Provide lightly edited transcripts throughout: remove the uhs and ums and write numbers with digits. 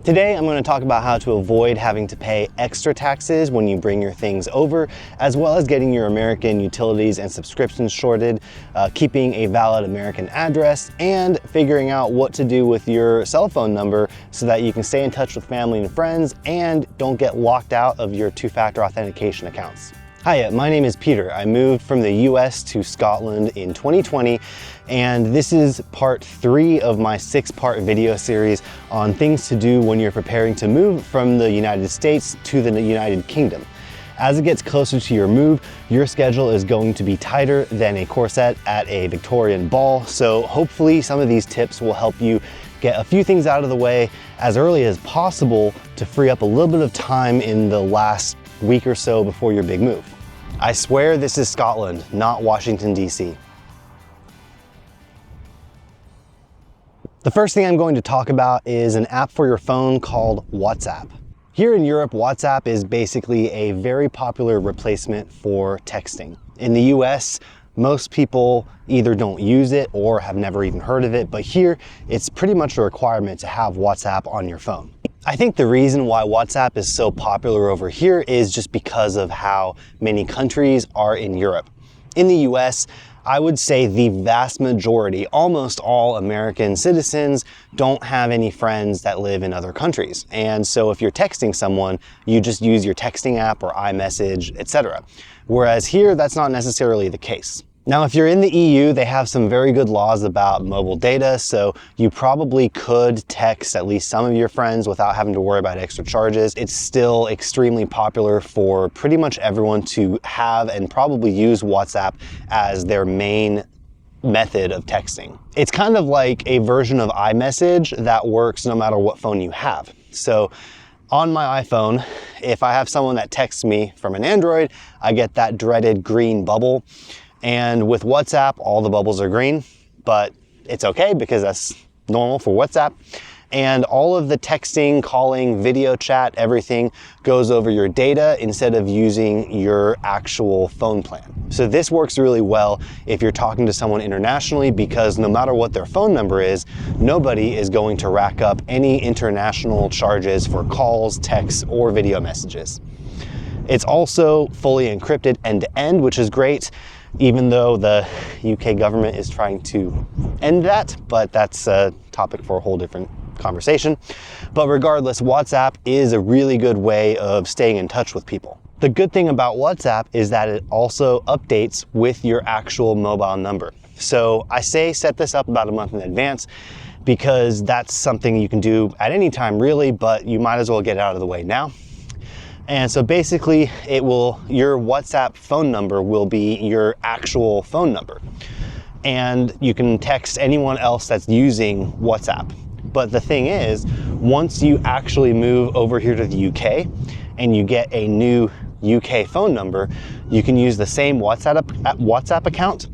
Today, I'm going to talk about how to avoid having to pay extra taxes when you bring your things over, as well as getting your American utilities and subscriptions shorted, keeping a valid American address, and figuring out what to do with your cell phone number so that you can stay in touch with family and friends and don't get locked out of your two-factor authentication accounts. Hi, my name is Peter. I moved from the US to Scotland in 2020, and this is part 3 of my 6-part video series on things to do when you're preparing to move from the United States to the United Kingdom. As it gets closer to your move, your schedule is going to be tighter than a corset at a Victorian ball, so hopefully some of these tips will help you get a few things out of the way as early as possible to free up a little bit of time in the last week or so before your big move. I swear this is Scotland, not Washington, DC. The first thing I'm going to talk about is an app for your phone called WhatsApp. Here in Europe, WhatsApp is basically a very popular replacement for texting. In the US, most people either don't use it or have never even heard of it, but here it's pretty much a requirement to have WhatsApp on your phone. I think the reason why WhatsApp is so popular over here is just because of how many countries are in Europe. In the US, I would say the vast majority, almost all American citizens, don't have any friends that live in other countries. And so if you're texting someone, you just use your texting app or iMessage, etc. Whereas here, that's not necessarily the case. Now, if you're in the EU, they have some very good laws about mobile data, so you probably could text at least some of your friends without having to worry about extra charges. It's still extremely popular for pretty much everyone to have and probably use WhatsApp as their main method of texting. It's kind of like a version of iMessage that works no matter what phone you have. So on my iPhone, if I have someone that texts me from an Android, I get that dreaded green bubble. And with WhatsApp, all the bubbles are green, but it's okay because that's normal for WhatsApp. And all of the texting, calling, video chat, everything goes over your data instead of using your actual phone plan. So this works really well if you're talking to someone internationally, because no matter what their phone number is, nobody is going to rack up any international charges for calls, texts, or video messages. It's also fully encrypted end-to-end, which is great, even though the UK government is trying to end that, but that's a topic for a whole different conversation. But regardless, WhatsApp is a really good way of staying in touch with people. The good thing about WhatsApp is that it also updates with your actual mobile number. So I say set this up about a month in advance because that's something you can do at any time really, but you might as well get it out of the way now. And so basically your WhatsApp phone number will be your actual phone number. And you can text anyone else that's using WhatsApp. But the thing is, once you actually move over here to the UK and you get a new UK phone number, you can use the same WhatsApp account.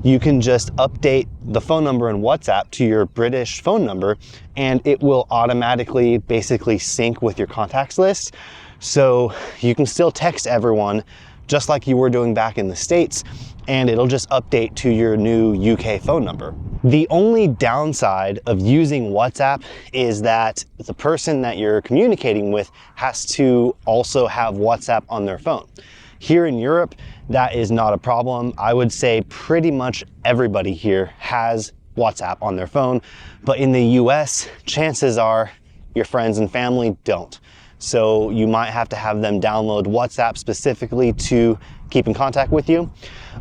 You can just update the phone number in WhatsApp to your British phone number, and it will automatically basically sync with your contacts list. So you can still text everyone just like you were doing back in the States, and it'll just update to your new UK phone number. The only downside of using WhatsApp is that the person that you're communicating with has to also have WhatsApp on their phone. Here in Europe, that is not a problem. I would say pretty much everybody here has WhatsApp on their phone, but in the US, chances are your friends and family don't. So you might have to have them download WhatsApp specifically to keep in contact with you.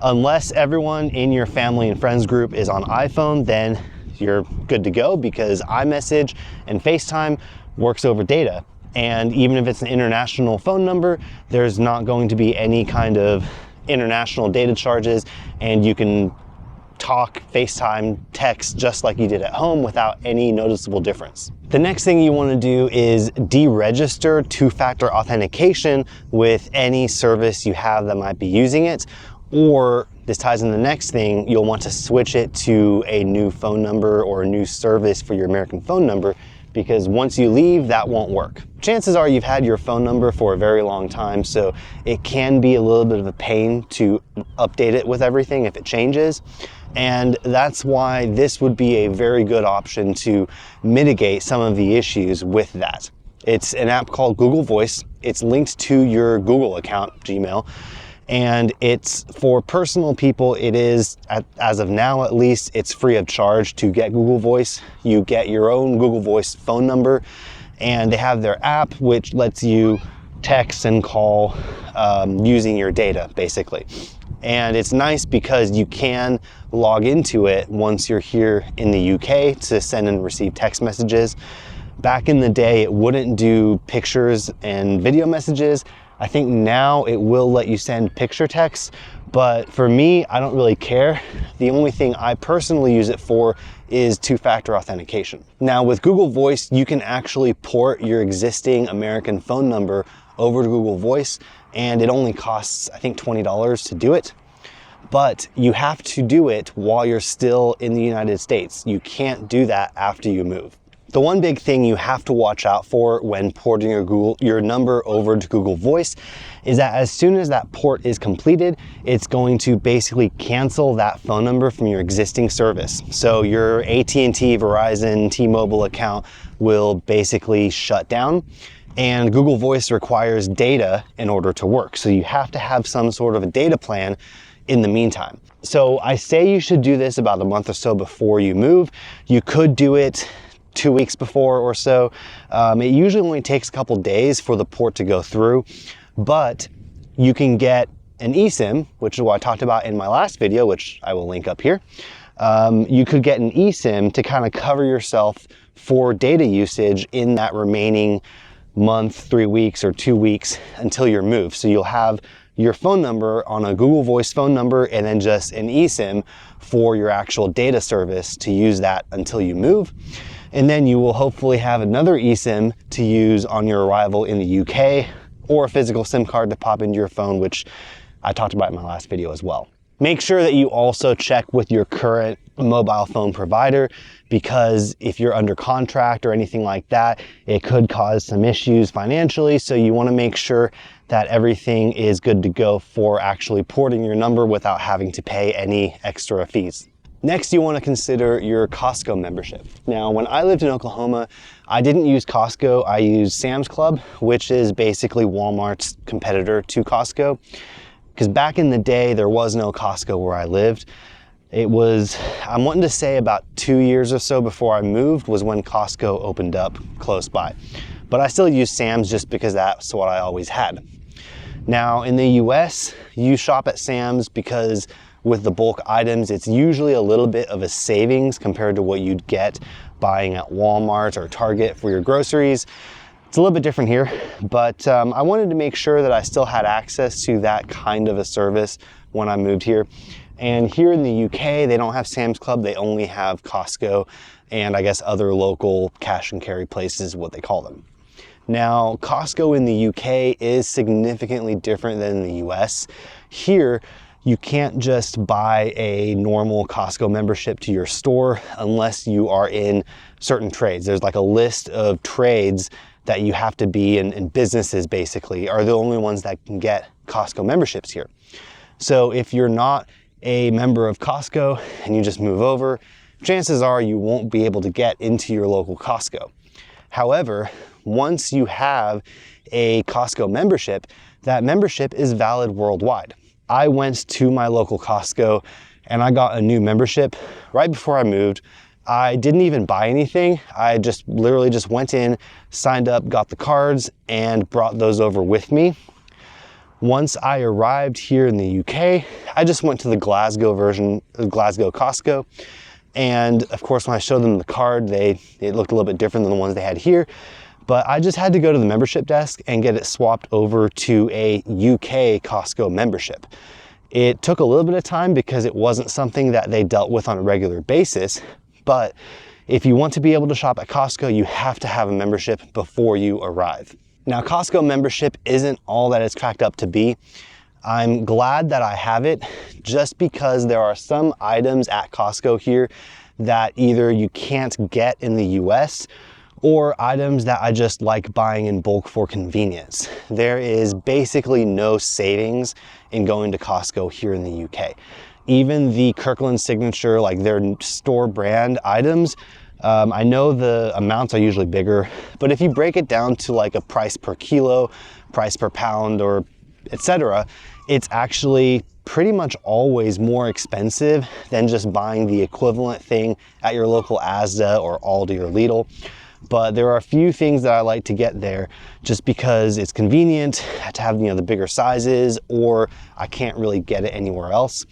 Unless everyone in your family and friends group is on iPhone, then you're good to go because iMessage and FaceTime works over data. And even if it's an international phone number, there's not going to be any kind of international data charges, and you can talk, FaceTime, text just like you did at home without any noticeable difference. The next thing you want to do is deregister two-factor authentication with any service you have that might be using it, or this ties in the next thing, you'll want to switch it to a new phone number or a new service for your American phone number, because once you leave, that won't work. Chances are you've had your phone number for a very long time, so it can be a little bit of a pain to update it with everything if it changes. And that's why this would be a very good option to mitigate some of the issues with that. It's an app called Google Voice. It's linked to your Google account, Gmail, and it's for personal people. It is, as of now at least, it's free of charge to get Google Voice. You get your own Google Voice phone number, and they have their app which lets you text and call using your data, basically. And it's nice because you can log into it once you're here in the UK to send and receive text messages. Back in the day, it wouldn't do pictures and video messages. I think now it will let you send picture texts, but for me, I don't really care. The only thing I personally use it for is two-factor authentication. Now with Google Voice, you can actually port your existing American phone number over to Google Voice, and it only costs, I think, $20 to do it. But you have to do it while you're still in the United States. You can't do that after you move. The one big thing you have to watch out for when porting your number over to Google Voice is that as soon as that port is completed, it's going to basically cancel that phone number from your existing service. So your AT&T, Verizon, T-Mobile account will basically shut down, and Google Voice requires data in order to work. So you have to have some sort of a data plan in the meantime. So I say you should do this about a month or so before you move. You could do it 2 weeks before or so. It usually only takes a couple days for the port to go through, but you can get an eSIM, which is what I talked about in my last video, which I will link up here. You could get an eSIM to kind of cover yourself for data usage in that remaining month, 3 weeks, or 2 weeks until you're moved. So you'll have your phone number on a Google Voice phone number and then just an eSIM for your actual data service to use that until you move. And then you will hopefully have another eSIM to use on your arrival in the UK, or a physical SIM card to pop into your phone, which I talked about in my last video as well. Make sure that you also check with your current mobile phone provider, because if you're under contract or anything like that, it could cause some issues financially. So you want to make sure that everything is good to go for actually porting your number without having to pay any extra fees. Next, you want to consider your Costco membership. Now, when I lived in Oklahoma, I didn't use Costco. I used Sam's Club, which is basically Walmart's competitor to Costco. Because back in the day, there was no Costco where I lived. It was, I'm wanting to say about 2 years or so before I moved was when Costco opened up close by. But I still use Sam's just because that's what I always had. Now in the US, you shop at Sam's because with the bulk items, it's usually a little bit of a savings compared to what you'd get buying at Walmart or Target for your groceries. It's a little bit different here, but I wanted to make sure that I still had access to that kind of a service when I moved here. And here in the UK, they don't have Sam's Club, they only have Costco and I guess other local cash and carry places, what they call them. Now, Costco in the UK is significantly different than in the US. Here, you can't just buy a normal Costco membership to your store unless you are in certain trades. There's like a list of trades that you have to be in, and businesses basically are the only ones that can get Costco memberships here. So if you're not a member of Costco and you just move over, chances are you won't be able to get into your local Costco. However, once you have a Costco membership, that membership is valid worldwide. I went to my local Costco and I got a new membership right before I moved. I didn't even buy anything. I just literally just went in, signed up, got the cards, and brought those over with me. Once I arrived here in the UK, I just went to the Glasgow Costco. And of course, when I showed them the card, it looked a little bit different than the ones they had here. But I just had to go to the membership desk and get it swapped over to a UK Costco membership. It took a little bit of time because it wasn't something that they dealt with on a regular basis. But if you want to be able to shop at Costco, you have to have a membership before you arrive. Now, Costco membership isn't all that it's cracked up to be. I'm glad that I have it just because there are some items at Costco here that either you can't get in the US or items that I just like buying in bulk for convenience. There is basically no savings in going to Costco here in the UK. Even the Kirkland Signature, like their store brand items, I know the amounts are usually bigger, but if you break it down to like a price per kilo, price per pound, or etc., it's actually pretty much always more expensive than just buying the equivalent thing at your local Asda or Aldi or Lidl. But there are a few things that I like to get there just because it's convenient to have, the bigger sizes, or I can't really get it anywhere else.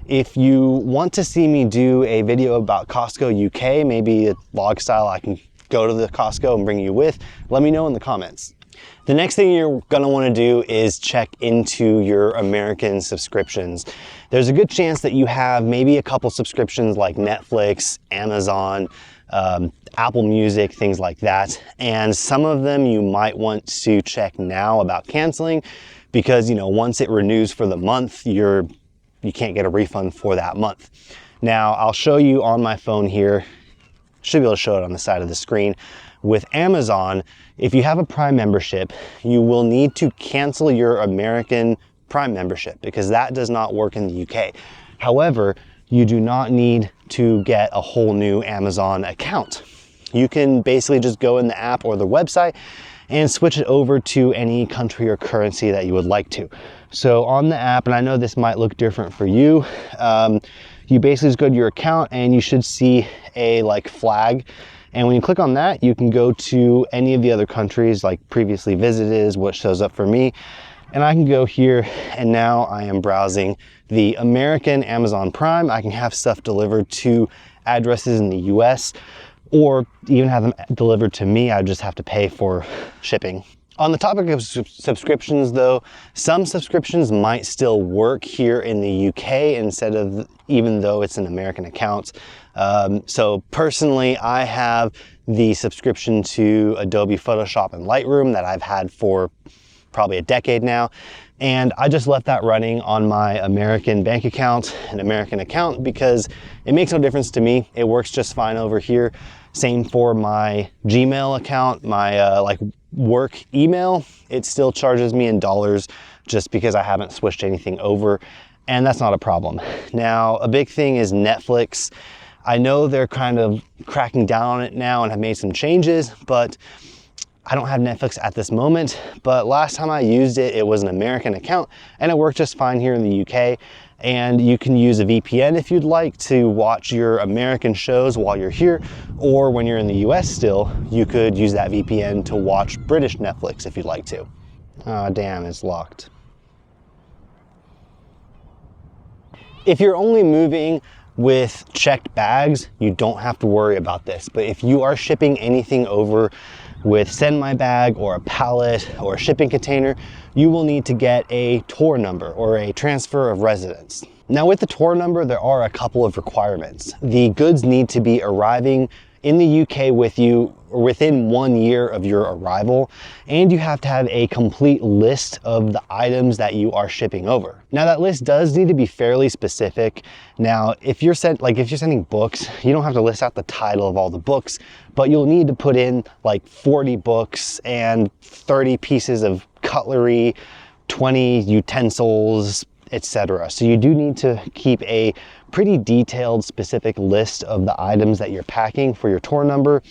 If you want to see me do a video about Costco UK, maybe a vlog style, I can go to the Costco and bring you with, let me know in the comments. The next thing you're gonna wanna do is check into your American subscriptions. There's a good chance that you have maybe a couple subscriptions like Netflix, Amazon, Apple Music, things like that. And some of them you might want to check now about canceling because, once it renews for the month, you can't get a refund for that month. Now, I'll show you on my phone here, should be able to show it on the side of the screen. With Amazon, if you have a Prime membership, you will need to cancel your American Prime membership because that does not work in the UK. However, you do not need to get a whole new Amazon account. You can basically just go in the app or the website and switch it over to any country or currency that you would like to. So on the app, and I know this might look different for you, you basically just go to your account and you should see a flag. And when you click on that, you can go to any of the other countries like previously visited is what shows up for me. And I can go here and now I am browsing the American Amazon Prime. I can have stuff delivered to addresses in the US or even have them delivered to me. I just have to pay for shipping. On the topic of subscriptions though, some subscriptions might still work here in the UK instead of, even though it's an American account. So personally, I have the subscription to Adobe Photoshop and Lightroom that I've had for probably a decade now. And I just left that running on my American bank account, an American account, because it makes no difference to me. It works just fine over here. Same for my Gmail account, my work email. It still charges me in dollars just because I haven't switched anything over, and that's not a problem. Now, a big thing is Netflix. I know they're kind of cracking down on it now and have made some changes, but I don't have Netflix at this moment, but last time I used it, it was an American account and it worked just fine here in the UK. And you can use a VPN if you'd like to watch your American shows while you're here, or when you're in the US still, you could use that VPN to watch British Netflix if you'd like to. Oh, damn, it's locked. If you're only moving with checked bags, you don't have to worry about this. But if you are shipping anything over with Send My Bag or a pallet or a shipping container, you will need to get a TOR number or a transfer of residence. Now with the TOR number, there are a couple of requirements. The goods need to be arriving in the UK with you within 1 year of your arrival, and you have to have a complete list of the items that you are shipping over. Now that list does need to be fairly specific. Now, if you're sending books, you don't have to list out the title of all the books, but you'll need to put in like 40 books and 30 pieces of cutlery, 20 utensils, etc. So you do need to keep a pretty detailed, specific list of the items that you're packing for your TOR number.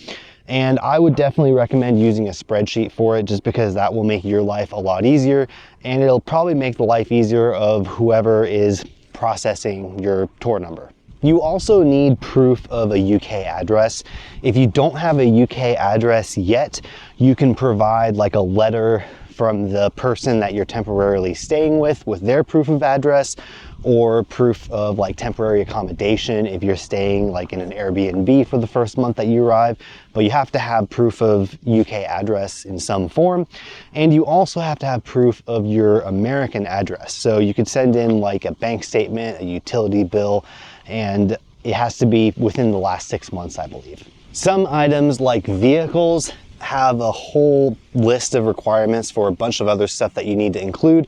And I would definitely recommend using a spreadsheet for it just because that will make your life a lot easier, and it'll probably make the life easier of whoever is processing your TOR number. You also need proof of a UK address. If you don't have a UK address yet, you can provide like a letter from the person that you're temporarily staying with their proof of address, or proof of like temporary accommodation if you're staying like in an Airbnb for the first month that you arrive. But you have to have proof of UK address in some form, and you also have to have proof of your American address. So you could send in like a bank statement, a utility bill, and it has to be within the last 6 months, I believe. Some items like vehicles have a whole list of requirements for a bunch of other stuff that you need to include.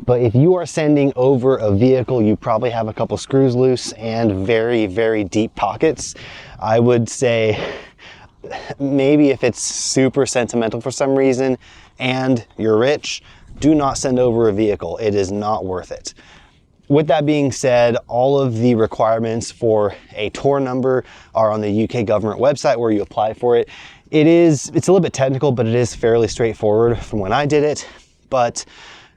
But if you are sending over a vehicle, you probably have a couple screws loose and very, very deep pockets. I would say maybe if it's super sentimental for some reason and you're rich, do not send over a vehicle. It is not worth it. With that being said, all of the requirements for a tour number are on the UK government website where you apply for it. It's a little bit technical, but it is fairly straightforward from when I did it. But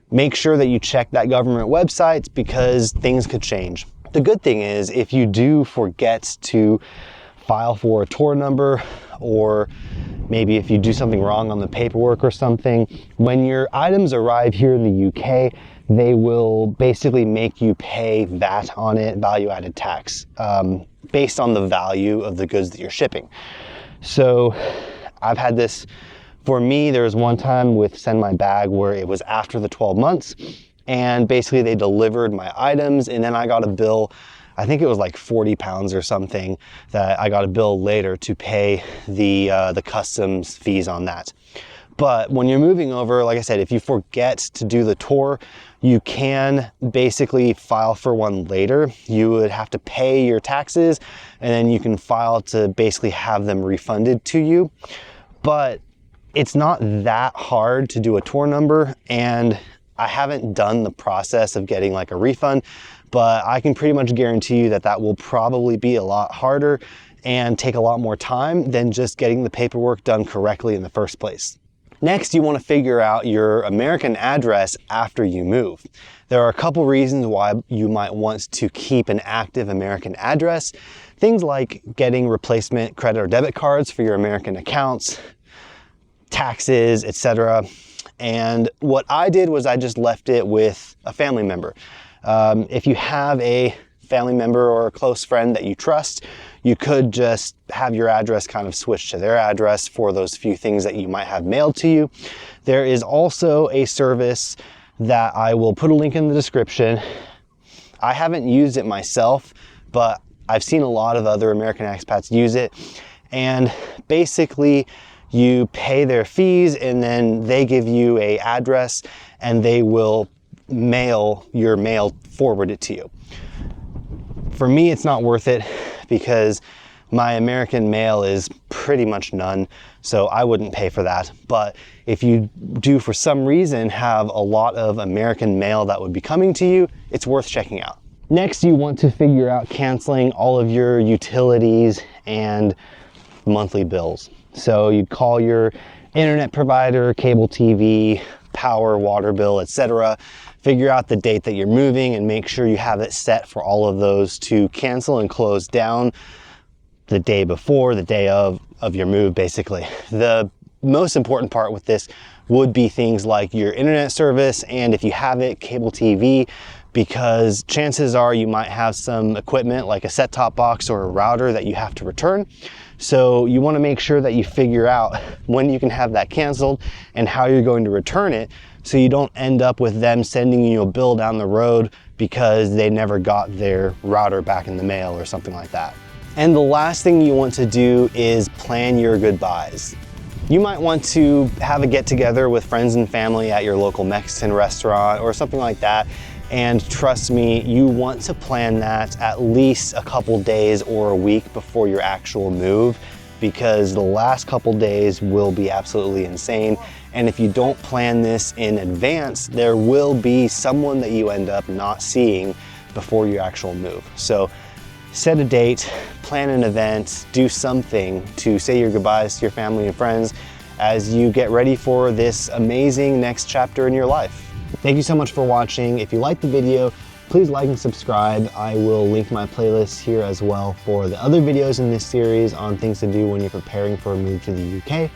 make sure that you check that government website because things could change. The good thing is if you do forget to file for a tour number, or maybe if you do something wrong on the paperwork or something, when your items arrive here in the UK, they will basically make you pay VAT on it, value added tax, based on the value of the goods that you're shipping. So I've had this, for me, there was one time with Send My Bag where it was after the 12 months and basically they delivered my items and then I got a bill, I think it was like 40 pounds or something, that I got a bill later to pay the customs fees on that. But when you're moving over, like I said, if you forget to do the tour, you can basically file for one later. You would have to pay your taxes and then you can file to basically have them refunded to you. But it's not that hard to do a tour number, and I haven't done the process of getting like a refund, but I can pretty much guarantee you that that will probably be a lot harder and take a lot more time than just getting the paperwork done correctly in the first place. Next, you want to figure out your American address after you move. There are a couple reasons why you might want to keep an active American address. Things like getting replacement credit or debit cards for your American accounts, taxes, etc. And what I did was I just left it with a family member. If you have a family member or a close friend that you trust, you could just have your address kind of switched to their address for those few things that you might have mailed to you. There is also a service that I will put a link in the description. I haven't used it myself, but I've seen a lot of other American expats use it. And basically, you pay their fees and then they give you an address and they will mail your mail, forward it to you. For me, it's not worth it because my American mail is pretty much none, so I wouldn't pay for that. But if you do for some reason have a lot of American mail that would be coming to you, it's worth checking out. Next, you want to figure out canceling all of your utilities and monthly bills. So you call your internet provider, cable TV, power, water bill, etc. Figure out the date that you're moving and make sure you have it set for all of those to cancel and close down the day before, the day of your move, basically. The most important part with this would be things like your internet service, and if you have it, cable TV, because chances are you might have some equipment like a set-top box or a router that you have to return. So you want to make sure that you figure out when you can have that canceled and how you're going to return it, so you don't end up with them sending you a bill down the road because they never got their router back in the mail or something like that. And the last thing you want to do is plan your goodbyes. You might want to have a get-together with friends and family at your local Mexican restaurant or something like that. And trust me, you want to plan that at least a couple days or a week before your actual move, because the last couple days will be absolutely insane. And if you don't plan this in advance, there will be someone that you end up not seeing before your actual move. So set a date, plan an event, do something to say your goodbyes to your family and friends as you get ready for this amazing next chapter in your life. Thank you so much for watching. If you liked the video, please like and subscribe. I will link my playlist here as well for the other videos in this series on things to do when you're preparing for a move to the UK.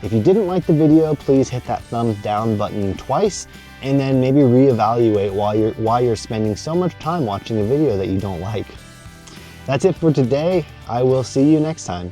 If you didn't like the video, please hit that thumbs down button twice and then maybe reevaluate why you're spending so much time watching a video that you don't like. That's it for today. I will see you next time.